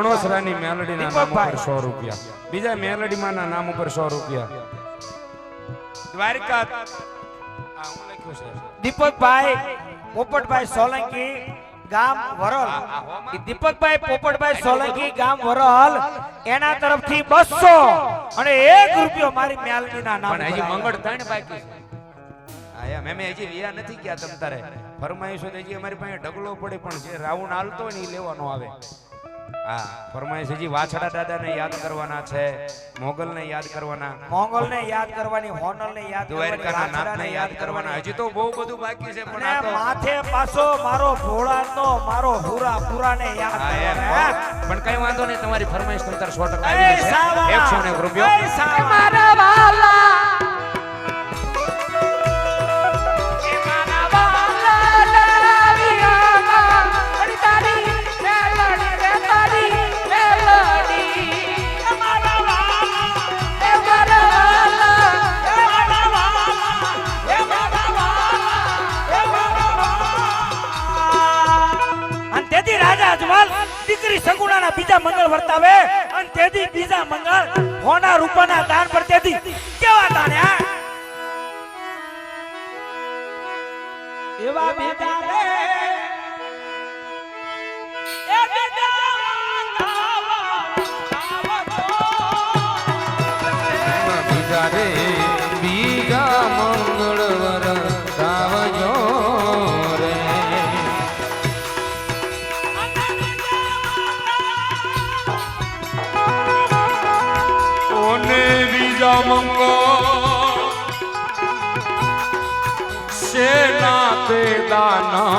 અણોસરાની મેલડીના નામ ઉપર 100 રૂપિયા, બીજા મેલડીમાંના નામ ઉપર 100 રૂપિયા. દ્વારકા હું લખ્યું છે દીપકભાઈ પોપટભાઈ સોલંકી ગામ વરલ. દીપકભાઈ પોપટભાઈ સોલંકી ગામ વરલ એના તરફથી 200 અને 1 રૂપિયો મારી મેલડીના નામ. પણ હજી મંગળ 3 બાકી છે. આયા મેમે હજી વિયા નથી ગયા. તમ તારે ફરમાઈશો તો હજી અમારી પાસે ઢગલો પડે, પણ જે રાઉન્ડ હાલતો હોય ને એ લેવાનો આવે. હા, ફરમાઈશ હજી વાછડા દાદાને યાદ કરવાના છે, મોગલને યાદ કરવાના, મોગલને યાદ કરવાની, હોનલને યાદ કરવાની, દ્વારકાના નાથને યાદ કરવાના. હજી તો બહુ બધું બાકી છે. પણ આ તો માથે પાછો મારો ભોળાનો મારો પૂરાને યાદ કરવાના. પણ કઈ વાંધો નહીં, તમારી ફરમાઈશ તમ તાર 100% આવી જશે. 101 રૂપિયો મારા વાલા દીકરી સગુણાના બીજા મંગળ વર્તાવે અને તેથી બીજા મંગળ હોના રૂપાના દાન પર તેથી કેવા દાન એવા બીજા રે એ બીજા રે બીજા મંગળવાર આવજો રે. બીજા મંગળ સેના તે દાના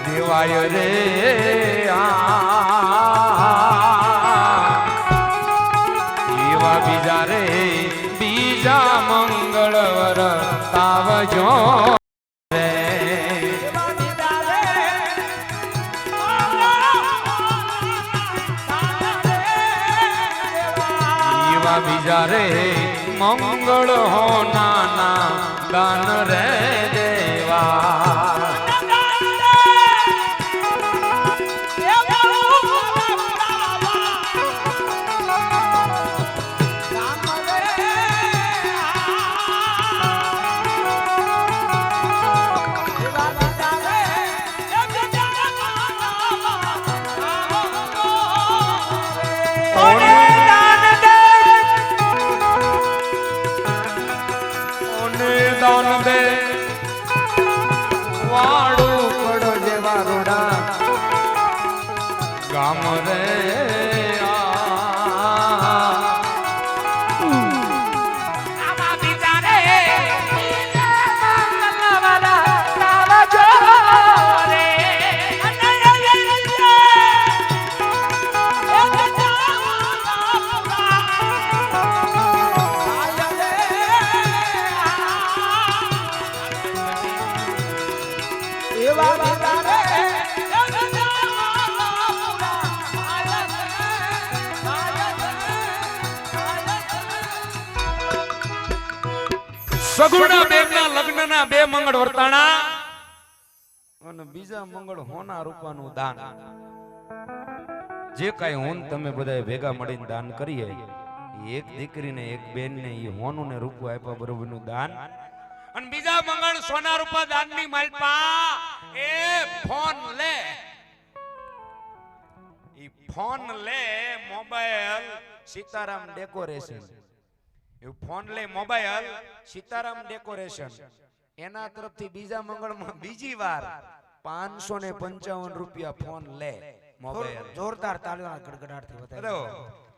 દેવાય રે. એવા બીજા રે બીજા મંગળવાર આવજો. બીજા રે મંગળ હો નાના દાન રે દેવા. દાન દે વાડું કડો જેવા રોડા ગામ રે. સગુણા બેનના લગ્નના 2 મંગળ વર્તાણા અને બીજા મંગળ હોના રૂપાનું દાન. જે કઈ હોન તમે બધાએ ભેગા મળીને દાન કરીએ, એક દીકરીને એક બેનને એ હોનું ને રૂપું આપ્યા બરોબરનું દાન. અને બીજા મંગળ સોના રૂપા દાનની માલપા એ ફોન લે, ઈ ફોન લે મોબાઈલ સીતારામ ડેકોરેશન. ફોન લે મોબાઈલ સીતારામ ડેકોરેશન એના તરફથી બીજા મંગળમાં બીજી વાર 555 રૂપિયા ફોન લે મોબાઈલ. જોરદાર તાળીઓના ગડગડાટથી બતાવો.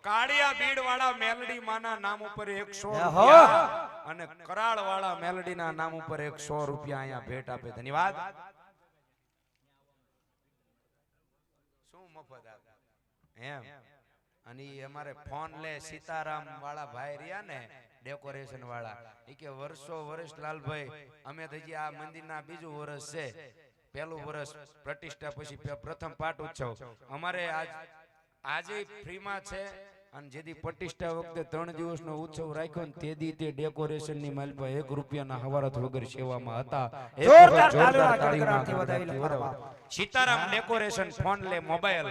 કાળિયા બીડ વાળા મેલડી માના નામ ઉપર 100 રૂપિયા અને કરાળ વાળા મેલડીના નામ ઉપર 100 રૂપિયા અહીંયા ભેટ આપે. ધન્યવાદ. શું મફત આપે એમ. અને અમારે ફોન લે સીતારામ વાળા ભાઈ રહ્યા ને ડેકોરેશન વાળા, એ કે વર્ષો વર્ષ લાલભાઈ અમે તો હજી આ મંદિરના બીજું વર્ષ છે, પહેલું વર્ષ પ્રતિષ્ઠા પછી પ્રથમ પાઠ ઉત્સવ અમારે આજે ફ્રીમાં છે અને જેદી પ્રતિષ્ઠા વખતે 3 દિવસનો ઉત્સવ રાખ્યો ને તેદી તે ડેકોરેશન ની માલપા 1 રૂપિયાના હવારત વગર સેવામાં હતા. એક જોરદાર વખત તાળીઓના તાળીઓના ગડગડાટથી વધાવી લો. વધાવી. સીતારામ ડેકોરેશન ફોન લે મોબાઈલ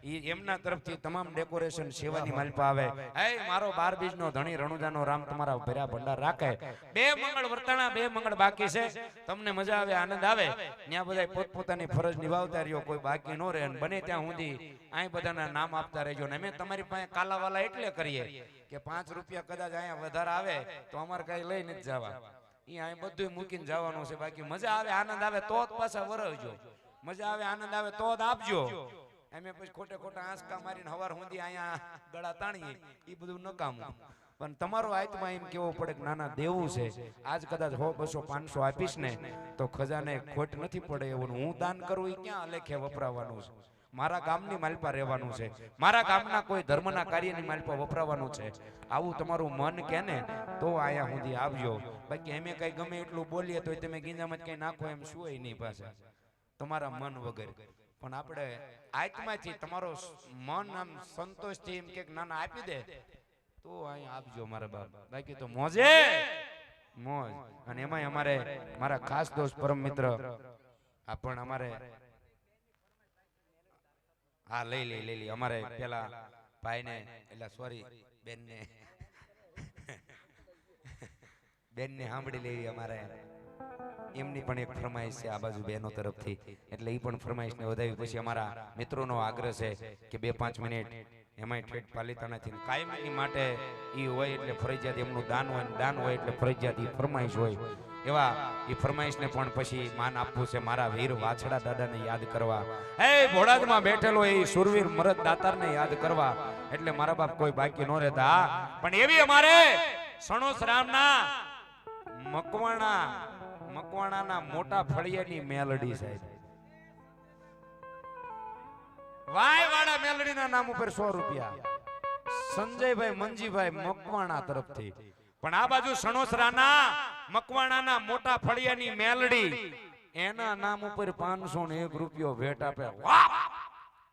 ઈ એમના તરફથી તમામ ડેકોરેશન સેવાની માલપા આવે. હે મારો 12 બીજનો ધણી રણુજાનો રામ તમારા ભર્યા ભંડાર રાખે. 2 મંગળ વર્તાણા, 2 મંગળ બાકી છે. તમને મજા આવે, આનંદ આવે, ત્યાં બધા પોતપોતાની ફરજ નિભાવતા રહ્યો, કોઈ બાકી નો રહે. અને બને ત્યાં સુધી અહીં બધાના નામ આપતા રહેજો. ને અમે તમારી પાસે કાલાવાલા એટલે કરીએ કે 5 રૂપિયા કદાચ અહીંયા વધારે આવે તો અમારે કઈ લઈ નથી જવા, ઈ અહીં બધું મૂકીને જવાનું છે. બાકી મજા આવે, આનંદ આવે તો જ પાછા વરવજો. મજા આવે, આનંદ આવે તો જ આપજો. અમે પછી ખોટે ખોટા આંસકા મારીને હવાર સુધી અહીંયા ગળા તાણીએ, એ બધું નકામું. પણ તમારો આત્મા એમ કેવો પડે કે નાના દેવું છે, આજ કદાચ 100, 200, 500 આપીશ ને તો ખજાને ખોટ નથી પડે એવું. હું દાન કરું એ ક્યાં લેખે વપરાવાનું છે? મારા ગામની માલપા રહેવાનું છે, મારા ગામના કોઈ ધર્મના કાર્યની માલપા વપરાવાનું છે. આવું તમારું મન કે ને તો અહીંયા સુધી આવજો. બાકી અમે કઈ ગમે એટલું બોલીએ તો તમે ગીંજામાં કઈ નાખો એમ શું હોય નહીં પાછા તમારા મન વગર. પણ આપણે આત્માથી તમારો મન આમ સંતોષથી એમ કે નાના આપી દે તો અહીંયા આપજો મારા બાપ. બાકી તો મોજે મોજ. અને એમાંય અમારે મારા ખાસ દોસ્ત પરમ મિત્ર આ પણ અમારે હા લઈ લે અમારે પેલા ભાઈને એટલે સોરી બેનને સાંભળી લેવી. અમારે એમની પણ એક ફરમાઈશ છે આ બાજુ બહેનો તરફથી, એટલે એ પણ ફરમાઈશને વધાવી. પછી અમારા મિત્રોનો આગ્રહ છે કે 2-5 મિનિટ એમાંય ઠેઠ પાલિતાણાથી કાયમી માટે એ હોય એટલે ફરજિયાત એમનું દાન હોય, દાન હોય એટલે ફરજિયાત એ ફરમાઈશ હોય. એવા એ ફરમાઈશને પણ પછી માન આપવું છે. મારા વીર વાછડા દાદાને યાદ કરવા, હે ભોળાજમાં બેઠેલો એ સુરવીર મરદ દાતારને યાદ કરવા. એટલે મારા બાપ કોઈ બાકી ન રહેતા. પણ એવી અમારે સણોસ રામના મકવાણાના મોટા ફળિયાની મેલડી સાહેબ, વાય વાળા મેલડીના નામ ઉપર 100 રૂપિયા સંજયભાઈ મંજીભાઈ મકવાણા તરફથી. પણ આ બાજુ સણોસરાના મકવાણાના મોટા ફળિયાની મેલડી એના નામ ઉપર 501 રૂપિયો ભેટ આપે. વાહ